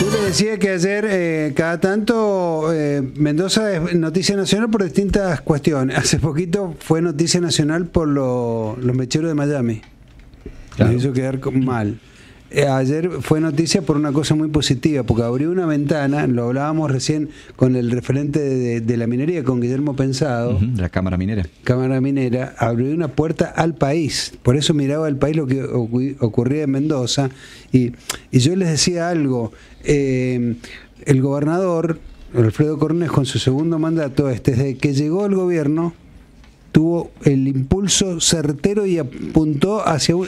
Yo le decía que ayer, cada tanto, Mendoza es noticia nacional por distintas cuestiones. Hace poquito fue noticia nacional por los mecheros de Miami. Claro. Nos hizo quedar mal. Ayer fue noticia por una cosa muy positiva, porque abrió una ventana, lo hablábamos recién con el referente de la minería, con Guillermo Pensado. La Cámara Minera. Cámara Minera, abrió una puerta al país. Por eso miraba al país lo que ocurría en Mendoza. Y yo les decía algo. El gobernador, Alfredo Cornejo, en su segundo mandato, desde que llegó al gobierno, tuvo el impulso certero y apuntó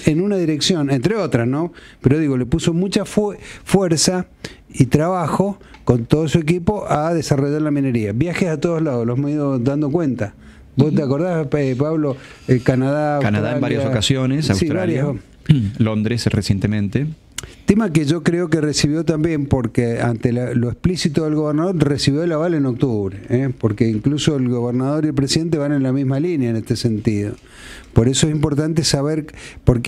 en una dirección, entre otras, ¿no? Pero digo, le puso mucha fuerza y trabajo con todo su equipo a desarrollar la minería. Viajes a todos lados, los hemos ido dando cuenta. ¿Vos te acordás, Pablo? Canadá, Australia, en varias ocasiones, Australia, sí, Londres recientemente. Tema que yo creo que recibió también, porque ante lo explícito del gobernador, recibió el aval en octubre, porque incluso el gobernador y el presidente van en la misma línea en este sentido. Por eso es importante saber,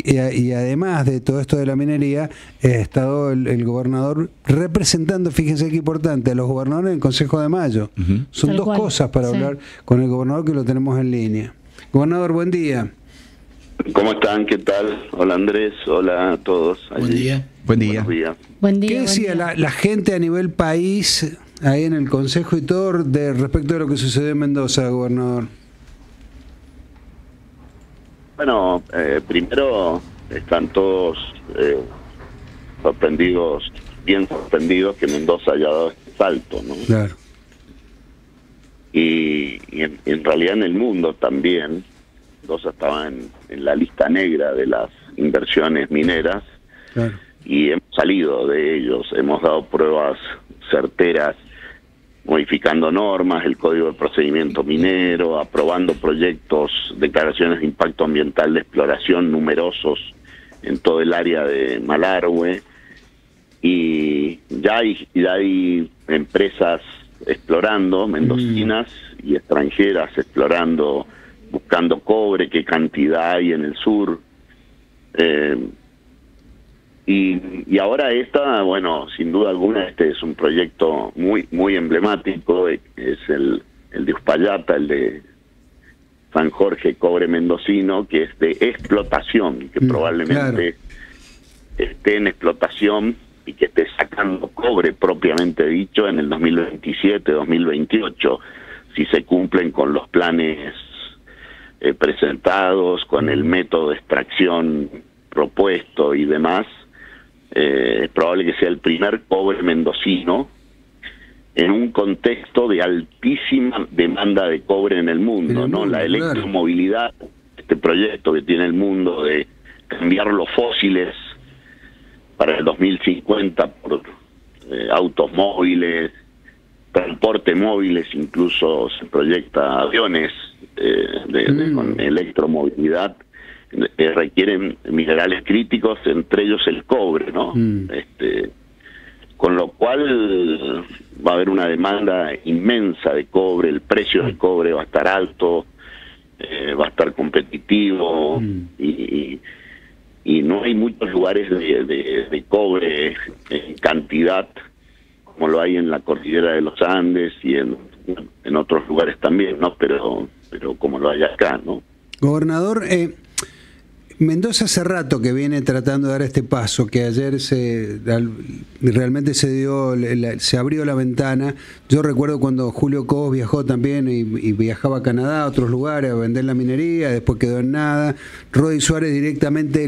y además de todo esto de la minería, ha estado el gobernador representando, fíjense qué importante, a los gobernadores en el Consejo de Mayo. Son Tal dos cual, cosas para hablar con el gobernador, que lo tenemos en línea. Gobernador, buen día. ¿Cómo están? ¿Qué tal? Hola Andrés, hola a todos. Buen día. Buen día. Buenos días. Buen día. ¿Qué decía la gente a nivel país, ahí en el Consejo y todo, respecto de lo que sucedió en Mendoza, gobernador? Bueno, primero están todos sorprendidos, bien sorprendidos que Mendoza haya dado este salto, ¿no? Claro. Y en realidad en el mundo también, Mendoza estaba en la lista negra de las inversiones mineras. Claro. Y hemos salido de ellos, hemos dado pruebas certeras, modificando normas, el Código de Procedimiento Minero, aprobando proyectos, declaraciones de impacto ambiental de exploración numerosos en todo el área de Malargüe, y ya hay empresas explorando, mendocinas y extranjeras explorando, buscando cobre, qué cantidad hay en el sur. Y ahora bueno, sin duda alguna, este es un proyecto muy emblemático, es el de Uspallata, el de San Jorge Cobre Mendocino, que es de explotación, que probablemente esté en explotación y que esté sacando cobre propiamente dicho en el 2027-2028, si se cumplen con los planes presentados, con el método de extracción propuesto y demás. Es probable que sea el primer cobre mendocino en un contexto de altísima demanda de cobre en el mundo, ¿no? La electromovilidad, este proyecto que tiene el mundo de cambiar los fósiles para el 2050 por autos móviles, transporte móviles, incluso se proyecta aviones con electromovilidad. Requieren minerales críticos, entre ellos el cobre, ¿no? Con lo cual va a haber una demanda inmensa de cobre, el precio del cobre va a estar alto, va a estar competitivo, y no hay muchos lugares de cobre en cantidad como lo hay en la cordillera de los Andes y en otros lugares también, ¿no? Pero como lo hay acá, ¿no? Gobernador, Mendoza hace rato que viene tratando de dar este paso, que ayer realmente se abrió la ventana. Yo recuerdo cuando Julio Cobos viajó también y viajaba a Canadá, a otros lugares, a vender la minería, después quedó en nada. Rodi Suárez directamente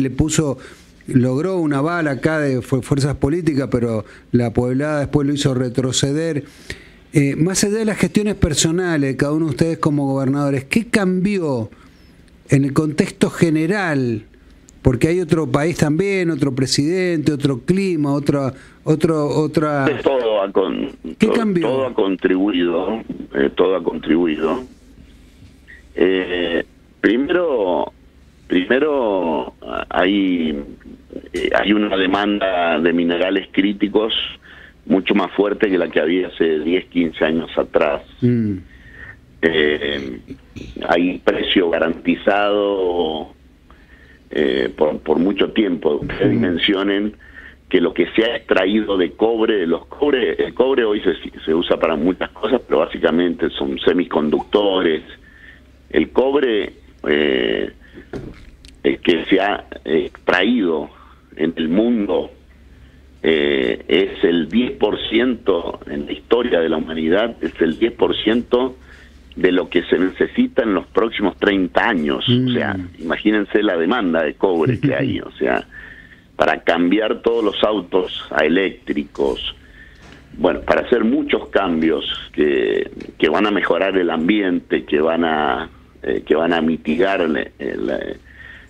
logró una bala acá de fuerzas políticas, pero la Pueblada después lo hizo retroceder. Más allá de las gestiones personales de cada uno de ustedes como gobernadores, ¿qué cambió en el contexto general? Porque hay otro país también, otro presidente, otro clima, otra. ¿Qué cambió? Todo ha contribuido, Primero hay una demanda de minerales críticos mucho más fuerte que la que había hace 10, 15 años atrás. Hay precio garantizado por mucho tiempo. Ustedes dimensionen que lo que se ha extraído de cobre, el cobre hoy se usa para muchas cosas, pero básicamente son semiconductores. El cobre que se ha extraído en el mundo es el 10% en la historia de la humanidad, es el 10% de lo que se necesita en los próximos 30 años. O sea, imagínense la demanda de cobre que hay, o sea, para cambiar todos los autos a eléctricos, bueno, para hacer muchos cambios que van a mejorar el ambiente, que van a mitigar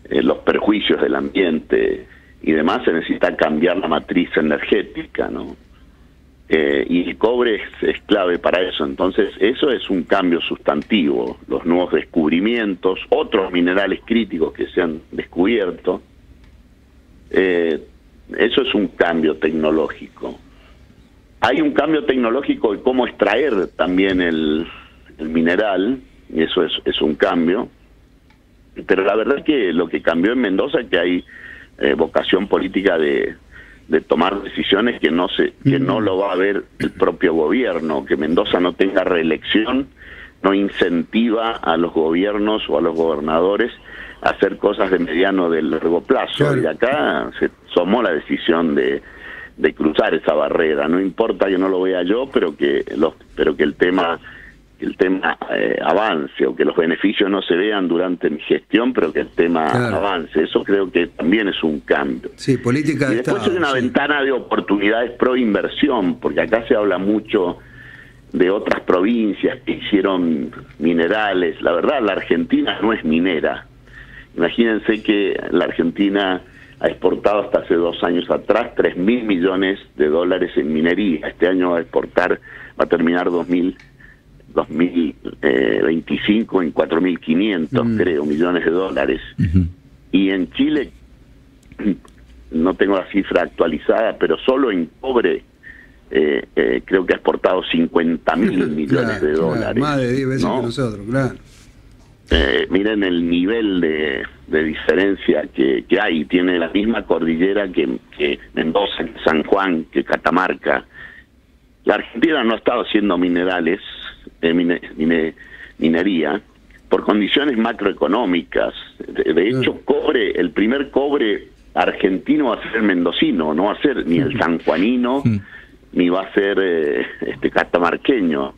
los perjuicios del ambiente y demás, se necesita cambiar la matriz energética, ¿no? Y el cobre es clave para eso. Entonces, eso es un cambio sustantivo. Los nuevos descubrimientos, otros minerales críticos que se han descubierto, eso es un cambio tecnológico. Hay un cambio tecnológico de cómo extraer también el mineral, y eso es un cambio. Pero la verdad es que lo que cambió en Mendoza es que hay vocación política de tomar decisiones que no lo va a ver el propio gobierno. Que Mendoza no tenga reelección no incentiva a los gobiernos o a los gobernadores a hacer cosas de mediano o de largo plazo. Claro. Y acá se tomó la decisión de cruzar esa barrera. No importa que no lo vea yo, pero que el tema avance, o que los beneficios no se vean durante mi gestión, pero que el tema avance. Eso creo que también es un cambio. Sí, política de Estado. Y después Estado, hay una ventana de oportunidades pro inversión, porque acá se habla mucho de otras provincias que hicieron minerales. La verdad, la Argentina no es minera. Imagínense que la Argentina ha exportado hasta hace 2 años atrás 3.000 millones de dólares en minería. Este año va a terminar 2025 en 4.500, creo, millones de dólares. Y en Chile, no tengo la cifra actualizada, pero solo en cobre creo que ha exportado 50.000 millones de dólares. Más de 10 veces, ¿no?, que nosotros, claro. Miren el nivel de diferencia que hay. Tiene la misma cordillera que Mendoza, que San Juan, que Catamarca. La Argentina no ha estado haciendo minería por condiciones macroeconómicas. De hecho, el primer cobre argentino va a ser el mendocino, no va a ser ni el sanjuanino, ni va a ser catamarqueño.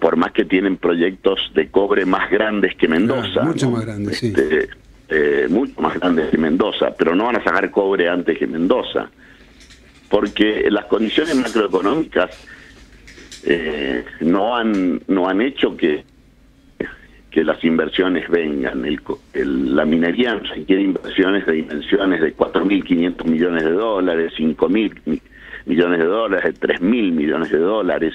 Por más que tienen proyectos de cobre más grandes que Mendoza. Claro, mucho más grandes, sí. Mucho más grandes que Mendoza, pero no van a sacar cobre antes que Mendoza. Porque las condiciones macroeconómicas no han hecho que las inversiones vengan. La minería requiere inversiones de dimensiones de 4.500 millones de dólares, 5.000 millones de dólares, 3.000 millones de dólares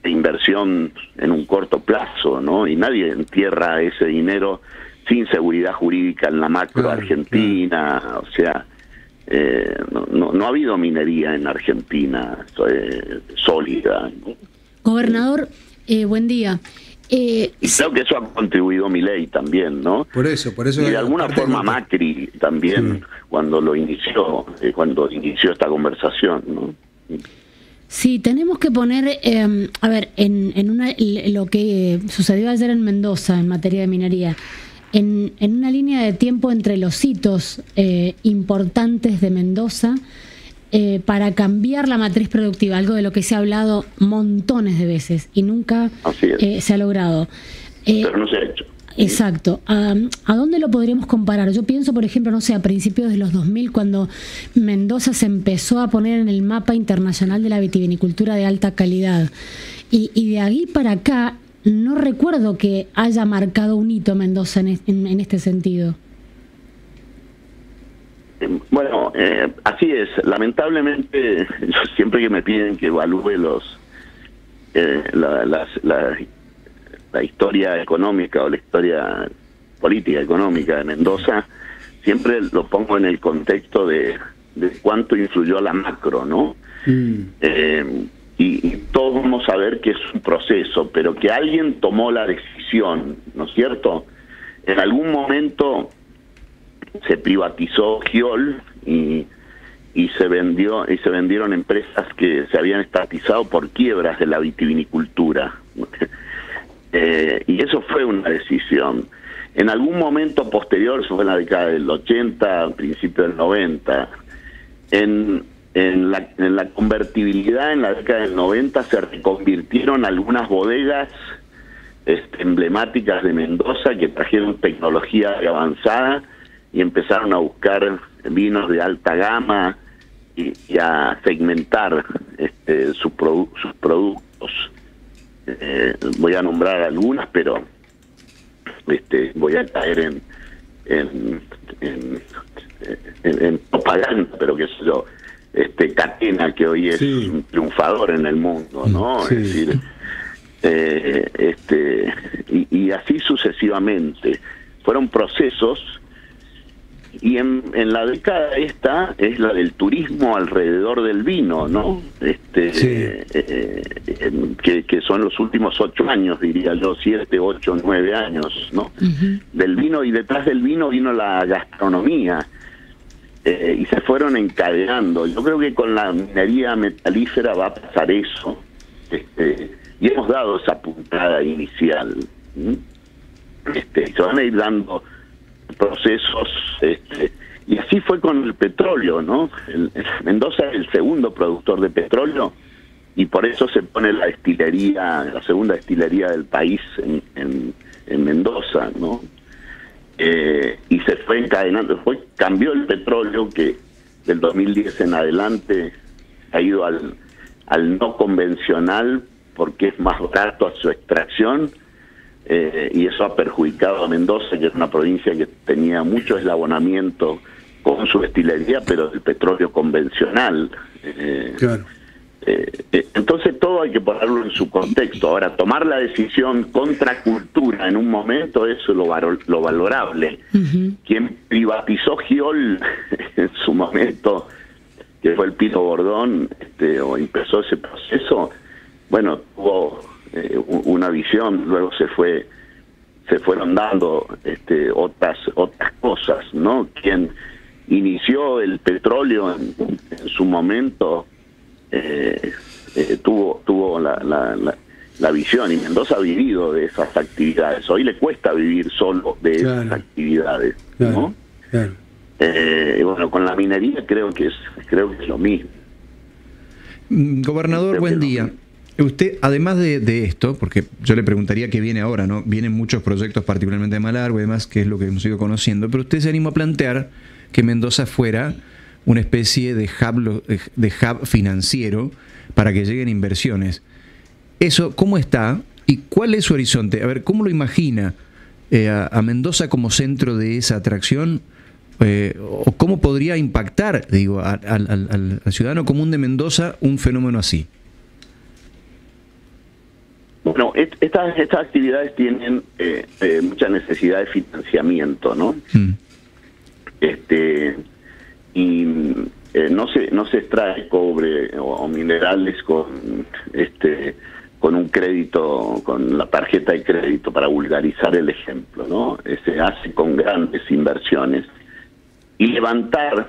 de inversión en un corto plazo, ¿no? Y nadie entierra ese dinero sin seguridad jurídica en la macro Argentina. O sea, no ha habido minería en Argentina sólida, ¿no? Gobernador, buen día. Y creo que eso ha contribuido Milei también, ¿no? Por eso. Y de alguna forma Macri también, cuando inició esta conversación, ¿no? Sí, tenemos que poner, a ver, lo que sucedió ayer en Mendoza en materia de minería, en una línea de tiempo entre los hitos importantes de Mendoza para cambiar la matriz productiva, algo de lo que se ha hablado montones de veces y nunca se ha logrado. Pero no se ha hecho. Exacto. ¿A dónde lo podríamos comparar? Yo pienso, por ejemplo, no sé, a principios de los 2000, cuando Mendoza se empezó a poner en el mapa internacional de la vitivinicultura de alta calidad. Y de ahí para acá, no recuerdo que haya marcado un hito Mendoza en este sentido. Bueno, así es. Lamentablemente, yo siempre que me piden que evalúe la historia económica o la historia política económica de Mendoza, siempre lo pongo en el contexto de cuánto influyó la macro, ¿no? Y todos vamos a ver que es un proceso, pero que alguien tomó la decisión, ¿no es cierto? En algún momento se privatizó Giol y y se vendieron empresas que se habían estatizado por quiebras de la vitivinicultura. Y eso fue una decisión. En algún momento posterior, eso fue en la década del 80, principio del 90, en la convertibilidad en la década del 90 se reconvirtieron algunas bodegas emblemáticas de Mendoza que trajeron tecnología avanzada y empezaron a buscar vinos de alta gama y a segmentar sus productos. Voy a nombrar algunas, pero voy a caer en propaganda, pero qué sé yo, Catena, que hoy es un triunfador en el mundo, ¿no? Sí. Es decir, y así sucesivamente. Fueron procesos. Y en la década esta es la del turismo alrededor del vino, ¿no? Que son los últimos 8 años, diría yo, 7, 8, 9 años, ¿no? Del vino, y detrás del vino vino la gastronomía, y se fueron encadenando. Yo creo que con la minería metalífera va a pasar eso, y hemos dado esa puntada inicial. Se van a ir dando procesos, y así fue con el petróleo, ¿no? Mendoza es el segundo productor de petróleo y por eso se pone la segunda destilería del país en Mendoza, ¿no? Y se fue encadenando, cambió el petróleo, que del 2010 en adelante ha ido al no convencional porque es más barato a su extracción. Y eso ha perjudicado a Mendoza, que es una provincia que tenía mucho eslabonamiento con su destilería, pero el petróleo convencional. Claro. Entonces todo hay que ponerlo en su contexto. Ahora, tomar la decisión contra cultura en un momento es lo valorable. Quien privatizó Giol en su momento, que fue el Pino Bordón, o empezó ese proceso, bueno, tuvo una visión, luego se fueron dando otras cosas, ¿no? Quien inició el petróleo en su momento tuvo la visión, y Mendoza ha vivido de esas actividades. Hoy le cuesta vivir solo de esas actividades, ¿no? Claro. Bueno, con la minería creo que es lo mismo. Gobernador, buen día. Usted, además de esto, porque yo le preguntaría qué viene ahora, ¿no? Vienen muchos proyectos, particularmente de Malargüe y demás, que es lo que hemos ido conociendo, pero usted se animó a plantear que Mendoza fuera una especie de hub financiero para que lleguen inversiones. Eso, ¿cómo está? ¿Y cuál es su horizonte? A ver, ¿cómo lo imagina a Mendoza como centro de esa atracción? ¿O cómo podría impactar, digo, al ciudadano común de Mendoza un fenómeno así? Bueno, estas actividades tienen mucha necesidad de financiamiento, ¿no? Y no se extrae cobre o minerales con un crédito, con la tarjeta de crédito, para vulgarizar el ejemplo, ¿no? Se hace con grandes inversiones, y levantar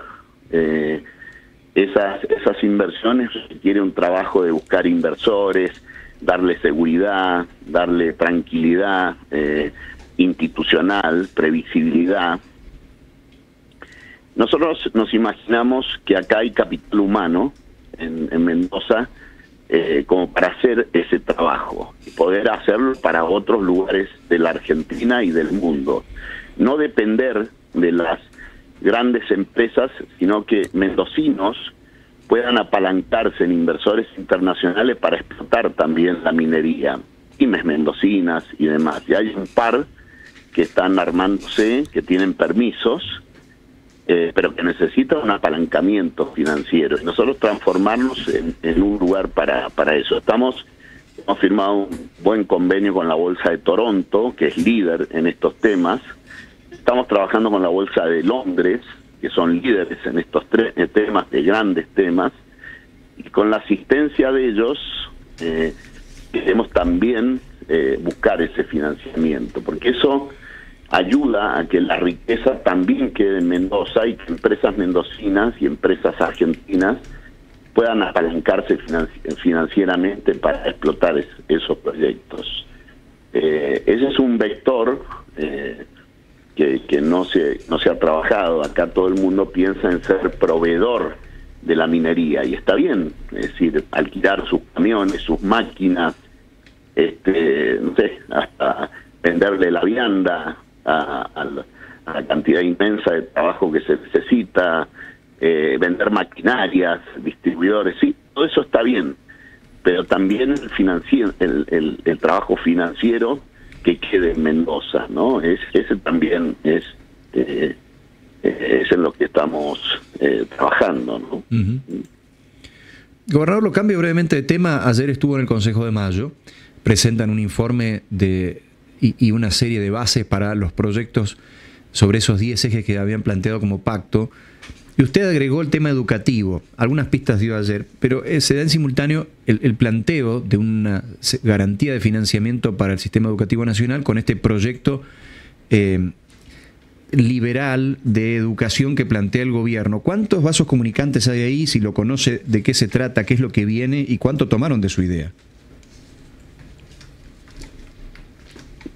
esas inversiones requiere un trabajo de buscar inversores, darle seguridad, darle tranquilidad institucional, previsibilidad. Nosotros nos imaginamos que acá hay capital humano en Mendoza como para hacer ese trabajo y poder hacerlo para otros lugares de la Argentina y del mundo. No depender de las grandes empresas, sino que mendocinos puedan apalancarse en inversores internacionales para explotar también la minería, pymes mendocinas y demás. Y hay un par que están armándose, que tienen permisos, pero que necesitan un apalancamiento financiero. Y nosotros transformarnos en un lugar para eso. Hemos firmado un buen convenio con la Bolsa de Toronto, que es líder en estos temas. Estamos trabajando con la Bolsa de Londres, que son líderes en estos temas, de grandes temas, y con la asistencia de ellos queremos también buscar ese financiamiento, porque eso ayuda a que la riqueza también quede en Mendoza y que empresas mendocinas y empresas argentinas puedan apalancarse financieramente para explotar esos proyectos. Ese es un vector que no se ha trabajado. Acá todo el mundo piensa en ser proveedor de la minería, y está bien, es decir, alquilar sus camiones, sus máquinas, no sé, hasta venderle la vianda a la cantidad inmensa de trabajo que se necesita, vender maquinarias, distribuidores, sí, todo eso está bien, pero también el trabajo financiero que quede en Mendoza, ¿no? Ese también es en lo que estamos trabajando, ¿no? Gobernador, lo cambio brevemente de tema. Ayer estuvo en el Consejo de Mayo, presentan un informe y una serie de bases para los proyectos sobre esos 10 ejes que habían planteado como pacto, y usted agregó el tema educativo. Algunas pistas dio ayer, pero se da en simultáneo el planteo de una garantía de financiamiento para el sistema educativo nacional con este proyecto liberal de educación que plantea el gobierno. ¿Cuántos vasos comunicantes hay ahí? Si lo conoce, ¿de qué se trata? ¿Qué es lo que viene? ¿Y cuánto tomaron de su idea?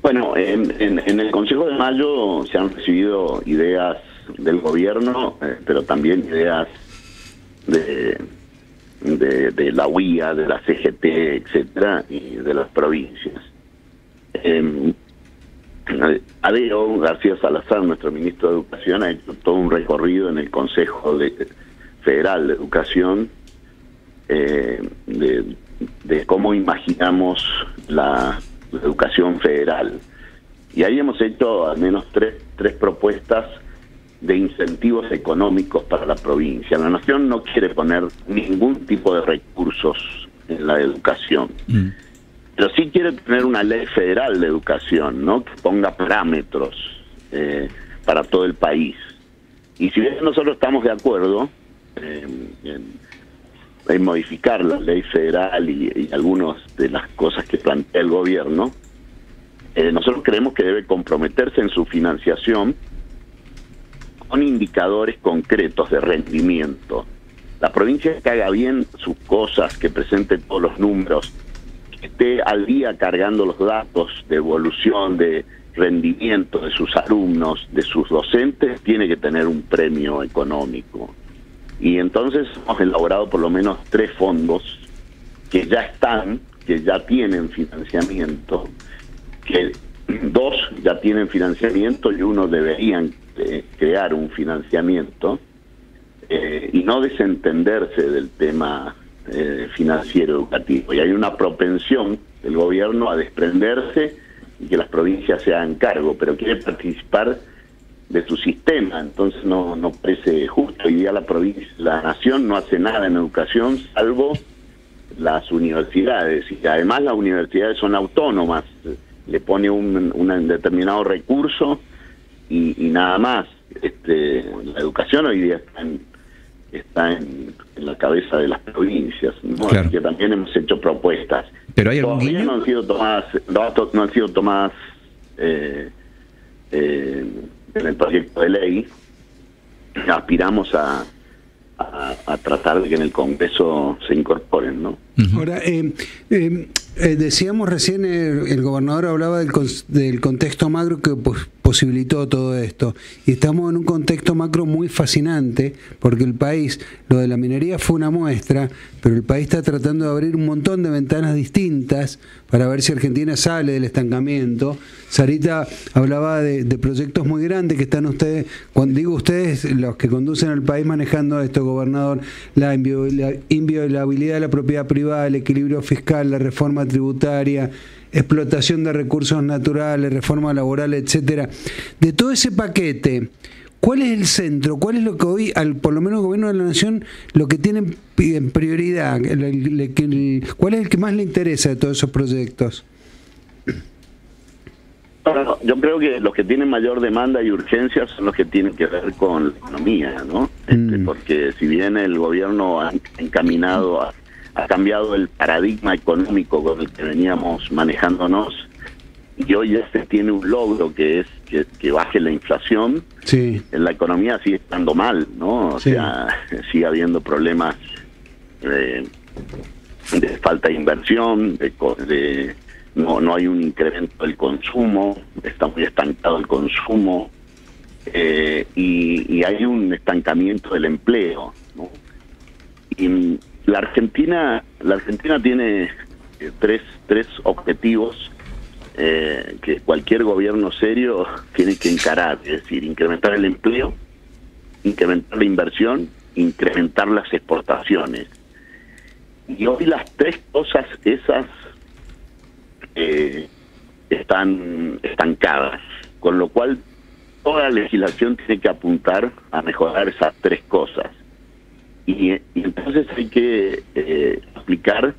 Bueno, en el Consejo de Mayo se han recibido ideas del gobierno, pero también ideas de la UIA, de la CGT, etcétera, y de las provincias. Adeo García Salazar, nuestro ministro de Educación, ha hecho todo un recorrido en el Consejo Federal de Educación de cómo imaginamos la educación federal. Y ahí hemos hecho al menos tres propuestas de incentivos económicos para la provincia. La Nación no quiere poner ningún tipo de recursos en la educación. Pero sí quiere tener una ley federal de educación, ¿no? Que ponga parámetros para todo el país. Y si bien nosotros estamos de acuerdo en modificar la ley federal y algunas de las cosas que plantea el gobierno, nosotros creemos que debe comprometerse en su financiación con indicadores concretos de rendimiento. La provincia que haga bien sus cosas, que presente todos los números, esté al día cargando los datos de evolución, de rendimiento de sus alumnos, de sus docentes, tiene que tener un premio económico. Y entonces hemos elaborado por lo menos 3 fondos que ya tienen financiamiento, que 2 ya tienen financiamiento y 1 deberían crear un financiamiento, y no desentenderse del tema financiero educativo. Y hay una propensión del gobierno a desprenderse y que las provincias se hagan cargo, pero quiere participar de su sistema, entonces no parece justo. Hoy día la nación no hace nada en educación salvo las universidades, y además las universidades son autónomas, le pone un determinado recurso y nada más. La educación hoy día está en la cabeza de las provincias, ¿no? Claro. Que también hemos hecho propuestas. Pero hay algún todavía no han sido tomadas en el proyecto de ley. Aspiramos a tratar de que en el Congreso se incorporen, ¿no? Ahora, decíamos recién, el gobernador hablaba del contexto macro que posibilitó todo esto, y estamos en un contexto macro muy fascinante, porque el país, lo de la minería fue una muestra, pero el país está tratando de abrir un montón de ventanas distintas para ver si Argentina sale del estancamiento. Sarita hablaba de proyectos muy grandes que están ustedes, cuando digo ustedes, los que conducen al país manejando esto, gobernador: la inviolabilidad de la propiedad privada, el equilibrio fiscal, la reforma tributaria, explotación de recursos naturales, reforma laboral, etcétera. De todo ese paquete, ¿cuál es el centro? ¿Cuál es lo que hoy, por lo menos el gobierno de la Nación, lo que tiene en prioridad? ¿Cuál es el que más le interesa de todos esos proyectos? Bueno, yo creo que los que tienen mayor demanda y urgencia son los que tienen que ver con la economía, ¿no? Porque si bien el gobierno ha cambiado el paradigma económico con el que veníamos manejándonos, y hoy ya se tiene un logro que es que baje la inflación. Sí. La economía sigue estando mal, ¿no? O sea, sigue habiendo problemas de falta de inversión, no hay un incremento del consumo, está muy estancado el consumo, y hay un estancamiento del empleo, ¿no? Y la Argentina tiene tres objetivos que cualquier gobierno serio tiene que encarar, es decir, incrementar el empleo, incrementar la inversión, incrementar las exportaciones. Y hoy las tres cosas esas están estancadas, con lo cual toda la legislación tiene que apuntar a mejorar esas tres cosas. Y entonces hay que aplicar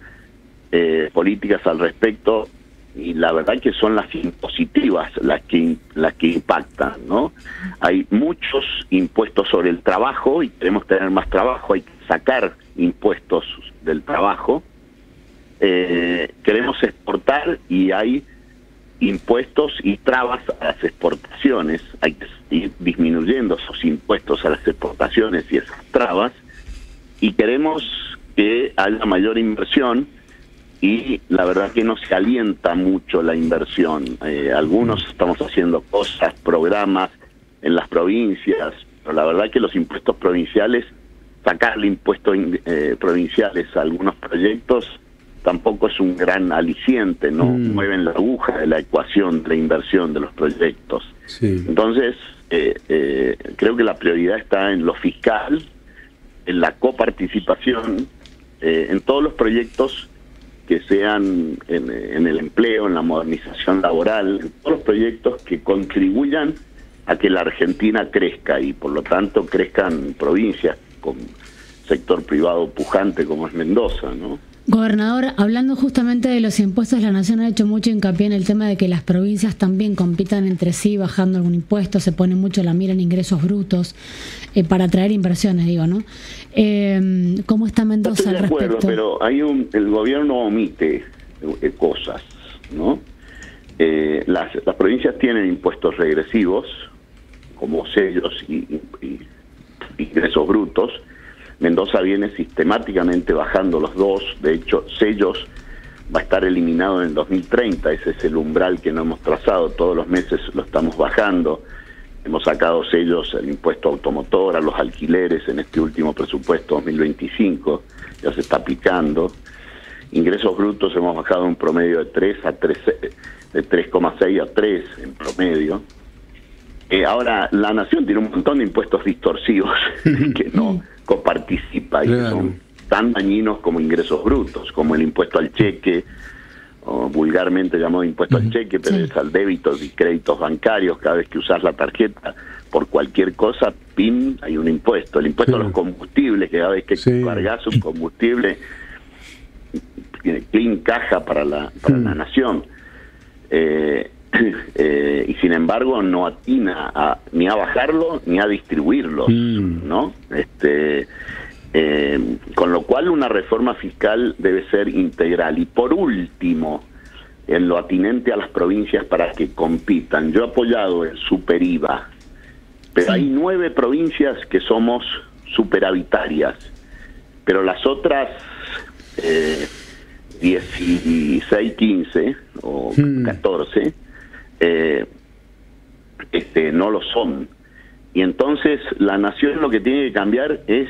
políticas al respecto, y la verdad que son las impositivas las que impactan, ¿no? Hay muchos impuestos sobre el trabajo y queremos tener más trabajo, hay que sacar impuestos del trabajo. Queremos exportar y hay impuestos y trabas a las exportaciones, hay que ir disminuyendo esos impuestos a las exportaciones y esas trabas, y queremos que haya mayor inversión, y la verdad que no se alienta mucho la inversión. Algunos estamos haciendo cosas, programas en las provincias, pero la verdad que los impuestos provinciales, sacarle impuestos provinciales a algunos proyectos tampoco es un gran aliciente, no mueven la aguja de la ecuación de la inversión de los proyectos. Sí. Entonces, creo que la prioridad está en lo fiscal, en la coparticipación, en todos los proyectos que sean en el empleo, en la modernización laboral, en todos los proyectos que contribuyan a que la Argentina crezca, y por lo tanto crezcan provincias con sector privado pujante como es Mendoza, ¿no? Gobernador, hablando justamente de los impuestos, la Nación ha hecho mucho hincapié en el tema de que las provincias también compitan entre sí bajando algún impuesto, se pone mucho la mira en ingresos brutos para atraer inversiones, digo, ¿no? ¿Cómo está Mendoza al respecto? Estoy de acuerdo, pero el gobierno omite cosas, ¿no? Las provincias tienen impuestos regresivos, como sellos y ingresos brutos. Mendoza viene sistemáticamente bajando los dos. De hecho, sellos va a estar eliminado en el 2030, ese es el umbral que no hemos trazado, todos los meses lo estamos bajando. Hemos sacado sellos, el impuesto automotor, a los alquileres en este último presupuesto 2025, ya se está aplicando. Ingresos brutos hemos bajado un promedio de 3,6 a 3 en promedio. Ahora, la Nación tiene un montón de impuestos distorsivos que no coparticipa y que son tan dañinos como ingresos brutos, como el impuesto al cheque, o vulgarmente llamado impuesto al cheque, pero es al débito y créditos bancarios. Cada vez que usas la tarjeta por cualquier cosa, PIN, hay un impuesto. El impuesto a los combustibles, que cada vez que cargas un combustible, clean caja para la Nación. Y sin embargo no atina ni a bajarlo ni a distribuirlos, ¿no? Con lo cual una reforma fiscal debe ser integral. Y por último, en lo atinente a las provincias para que compitan, yo he apoyado el super IVA, pero hay 9 provincias que somos superavitarias, pero las otras 16, 15 o 14 no lo son. Y entonces la Nación lo que tiene que cambiar es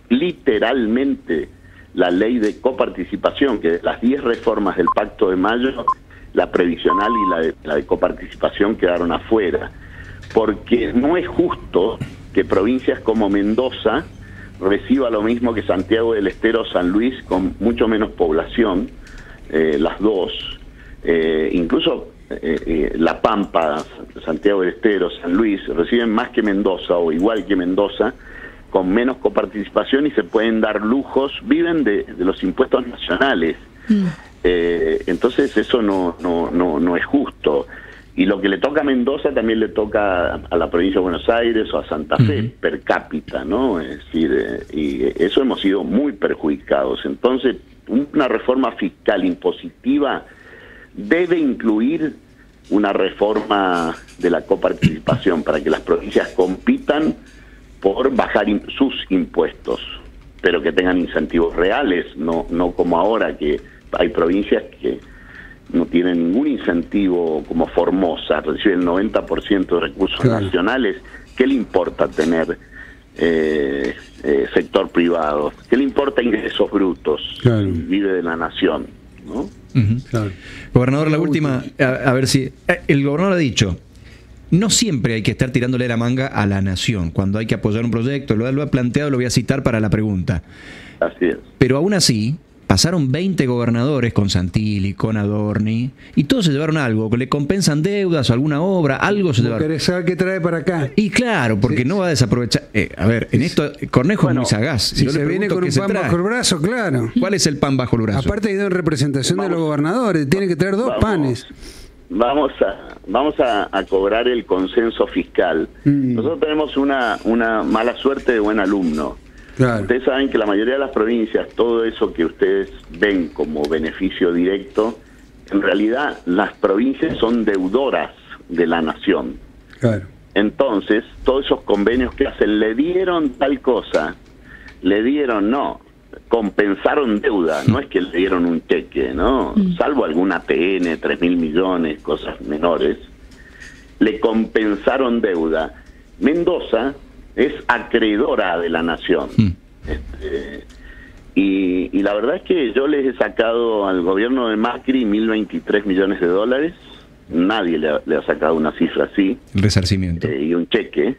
literalmente la ley de coparticipación, que de las 10 reformas del Pacto de Mayo, la previsional y la de coparticipación quedaron afuera, porque no es justo que provincias como Mendoza reciba lo mismo que Santiago del Estero o San Luis, con mucho menos población, las dos, incluso La Pampa, Santiago del Estero, San Luis, reciben más que Mendoza o igual que Mendoza, con menos coparticipación, y se pueden dar lujos, viven de los impuestos nacionales. Entonces eso no es justo. Y lo que le toca a Mendoza también le toca a la provincia de Buenos Aires o a Santa Fe per cápita, ¿no? Es decir, y eso hemos sido muy perjudicados. Entonces, una reforma fiscal impositiva debe incluir una reforma de la coparticipación para que las provincias compitan por bajar sus impuestos, pero que tengan incentivos reales, no como ahora, que hay provincias que no tienen ningún incentivo, como Formosa, recibe el 90% de recursos nacionales. ¿Qué le importa tener sector privado? ¿Qué le importa ingresos brutos? Vive de la nación, ¿no? Claro. Gobernador, la última, a ver si... el gobernador ha dicho, no siempre hay que estar tirándole la manga a la nación cuando hay que apoyar un proyecto, lo ha planteado, lo voy a citar para la pregunta. Así es. Pero aún así, pasaron 20 gobernadores con Santilli, con Adorni, y todos se llevaron algo, que le compensan deudas o alguna obra, algo se llevaron. ¿Querés saber qué trae para acá? Y claro, porque no va a desaprovechar... a ver, en esto, Cornejo es muy sagaz. Si se viene con un pan bajo el brazo, claro. ¿Cuál es el pan bajo el brazo? Aparte hay dos representación de los gobernadores, tiene que traer dos panes. Vamos a cobrar el consenso fiscal. Nosotros tenemos una mala suerte de buen alumno. Claro. Ustedes saben que la mayoría de las provincias, todo eso que ustedes ven como beneficio directo, en realidad las provincias son deudoras de la nación. Claro. Entonces, todos esos convenios que hacen, le dieron tal cosa, compensaron deuda, no es que le dieron un cheque, ¿no? Salvo algún ATN, 3.000 millones, cosas menores, le compensaron deuda. Mendoza es acreedora de la nación. Y la verdad es que yo les he sacado al gobierno de Macri 1.023 millones de dólares. Nadie le ha sacado una cifra así. El resarcimiento. Y un cheque.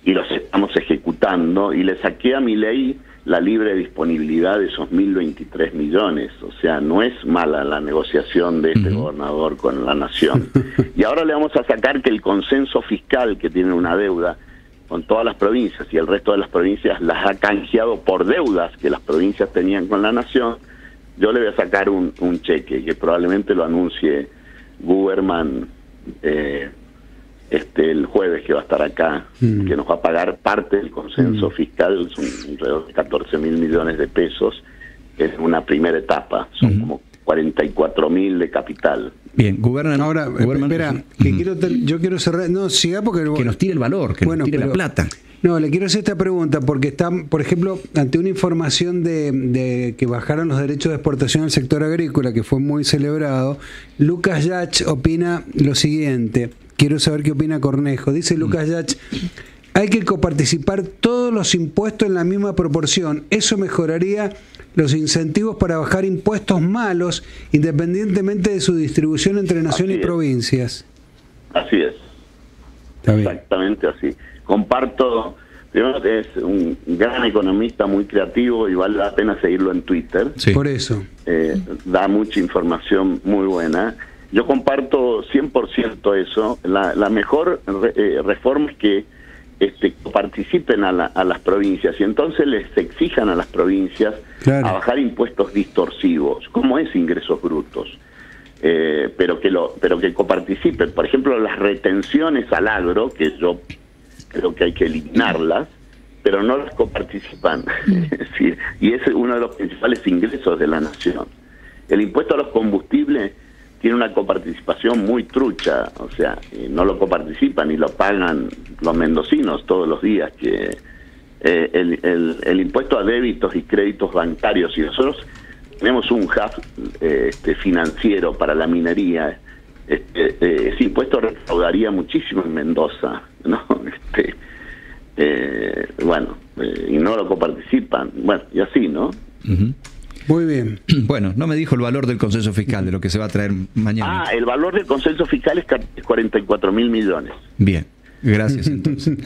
Y los estamos ejecutando. Y le saqué a Milei la libre disponibilidad de esos 1.023 millones. O sea, no es mala la negociación de este gobernador con la nación. Y ahora le vamos a sacar que el consenso fiscal, que tiene una deuda con todas las provincias y el resto de las provincias las ha canjeado por deudas que las provincias tenían con la nación, yo le voy a sacar un cheque que probablemente lo anuncie Guberman el jueves, que va a estar acá, que nos va a pagar parte del consenso fiscal, son alrededor de 14.000 millones de pesos, es una primera etapa, son como 44.000 de capital. Bien, Gubernan. Ahora, espera, que yo quiero cerrar. No, siga porque... Que nos tire el valor, que nos tire la plata. No, le quiero hacer esta pregunta porque está, por ejemplo, ante una información de que bajaron los derechos de exportación al sector agrícola, que fue muy celebrado, Lucas Yach opina lo siguiente. Quiero saber qué opina Cornejo. Dice Lucas Yach, hay que coparticipar todos los impuestos en la misma proporción. Eso mejoraría los incentivos para bajar impuestos malos, independientemente de su distribución entre nación y provincias. Así es. Exactamente así. Comparto, primero es un gran economista, muy creativo, y vale la pena seguirlo en Twitter. Sí. Por eso. Da mucha información muy buena. Yo comparto 100% eso. La mejor reforma es que participen a las provincias y entonces les exijan a las provincias a bajar impuestos distorsivos, como es ingresos brutos, pero que coparticipen. Por ejemplo, las retenciones al agro, que yo creo que hay que eliminarlas, pero no las coparticipan. Es decir, y es uno de los principales ingresos de la nación. El impuesto a los combustibles tiene una coparticipación muy trucha, o sea, no lo coparticipan y lo pagan los mendocinos todos los días, que el impuesto a débitos y créditos bancarios, y nosotros tenemos un hub financiero para la minería, ese impuesto recaudaría muchísimo en Mendoza, ¿no? Y no lo coparticipan, bueno, y así, ¿no? Muy bien. Bueno, no me dijo el valor del consenso fiscal, de lo que se va a traer mañana. El valor del consenso fiscal es 44.000 millones. Bien, gracias entonces.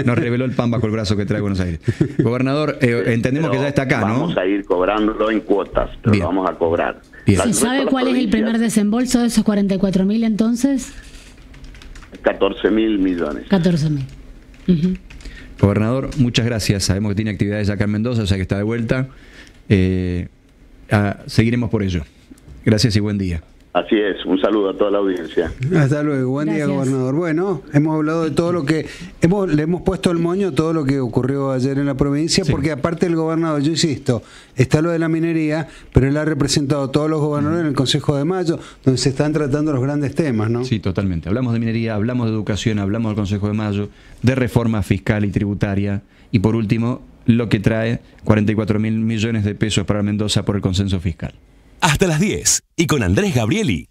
Nos reveló el pan bajo el brazo que trae Buenos Aires. Gobernador, entendemos que ya está acá, ¿no? Vamos a ir cobrándolo en cuotas, pero lo vamos a cobrar. ¿Se sabe cuál es el primer desembolso de esos 44.000 entonces? 14.000 millones. 14.000. Gobernador, muchas gracias. Sabemos que tiene actividades acá en Mendoza, o sea que está de vuelta. Seguiremos por ello. Gracias y buen día. Así es, un saludo a toda la audiencia. Hasta luego, buen día, Gracias. gobernador. Bueno, hemos hablado de todo lo que le hemos puesto el moño a todo lo que ocurrió ayer en la provincia, Sí. porque aparte del gobernador, yo insisto, está lo de la minería, pero él ha representado a todos los gobernadores en el Consejo de Mayo, donde se están tratando los grandes temas, ¿no? Sí, totalmente. Hablamos de minería, hablamos de educación, hablamos del Consejo de Mayo, de reforma fiscal y tributaria, y por último, lo que trae 44.000 millones de pesos para Mendoza por el consenso fiscal. Hasta las 10 y con Andrés Gabrieli.